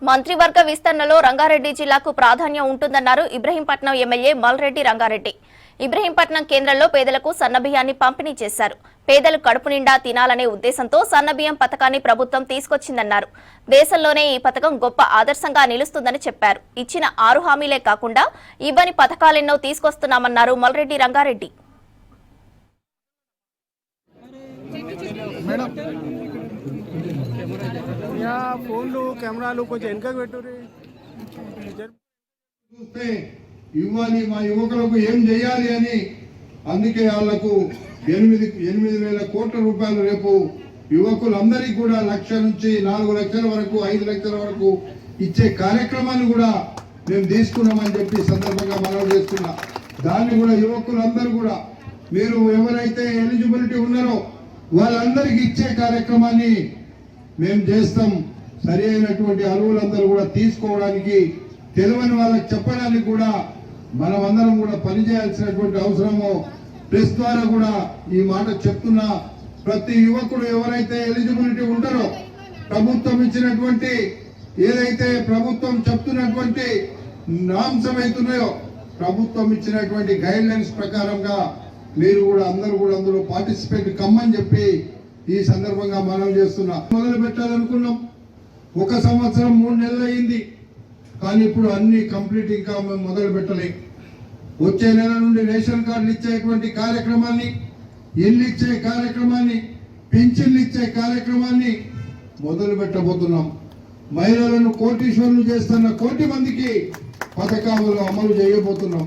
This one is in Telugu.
మంత్రివర్గ విస్తరణలో రంగారెడ్డి జిల్లాకు ప్రాధాన్యం ఉంటుందన్నారు ఇబ్రహీంపట్నం ఎమ్మెల్యే మల్రెడ్డి రంగారెడ్డి. ఇబ్రహీంపట్నం కేంద్రంలో పేదలకు సన్నబియ్యాన్ని పంపిణీ చేశారు. పేదలు కడుపు నిండా తినాలనే ఉద్దేశంతో సన్నబియ్యం పథకాన్ని ప్రభుత్వం తీసుకొచ్చిందన్నారు. దేశంలోనే ఈ పథకం గొప్ప ఆదర్శంగా నిలుస్తుందని చెప్పారు. ఇచ్చిన 6 హామీలే కాకుండా ఇవ్వని పథకాలెన్నో తీసుకొస్తున్నామన్నారు మల్రెడ్డి రంగారెడ్డి. ఫోన్లు కెమెరాలు కొంచెం వెనకకు పెట్టుర్రి. చూస్తే ఇవ్వాలి మా యువకులకు ఏం చేయాలి అని అందుకే వాళ్లకు 8,000 కోట్ల రూపాయలు రేపు యువకులందరికీ కూడా 1 లక్ష నుంచి 4 లక్షల వరకు 5 లక్షల వరకు ఇచ్చే కార్యక్రమాన్ని కూడా మేము తీసుకున్నామని చెప్పి సందర్భంగా మనవి చేస్తున్నా. దాన్ని కూడా యువకులందరూ కూడా మీరు ఎవరైతే ఎలిజిబిలిటీ ఉన్నారో వాళ్ళందరికీ ఇచ్చే కార్యక్రమాన్ని మేము చేస్తాం. సరి అయినటువంటి అరువులందరూ కూడా తీసుకోవడానికి తెలియని వాళ్ళకి చెప్పడానికి కూడా మనం అందరం కూడా పనిచేయాల్సినటువంటి అవసరము ప్రెస్ ద్వారా కూడా ఈ మాట చెప్తున్నా. ప్రతి యువకుడు ఎవరైతే ఎలిజిబిలిటీ ఉంటారో ప్రభుత్వం ఇచ్చినటువంటి ఏదైతే ప్రభుత్వం చెప్తున్నటువంటి నామ్స్ అవుతున్నాయో ప్రభుత్వం ఇచ్చినటువంటి గైడ్ లైన్స్ ప్రకారంగా మీరు కూడా అందరూ కూడా అందులో పార్టిసిపేట్ కమ్మని చెప్పి ఈ సందర్భంగా మనం చేస్తున్నా. మొదలు పెట్టాలనుకున్నాం. 1 సంవత్సరం 3 నెలలు అయింది. కానీ ఇప్పుడు అన్ని కంప్లీట్ ఇంకా మేము మొదలు పెట్టలేం. వచ్చే నెల నుండి రేషన్ కార్డులు ఇచ్చేటువంటి కార్యక్రమాన్ని, ఇల్లు ఇచ్చే కార్యక్రమాన్ని, పింఛన్లు ఇచ్చే కార్యక్రమాన్ని మొదలు పెట్టబోతున్నాం. మహిళలను కోటీశ్వరులు చేస్తున్న 1 కోటి మందికి పథకాలు అమలు చేయబోతున్నాం.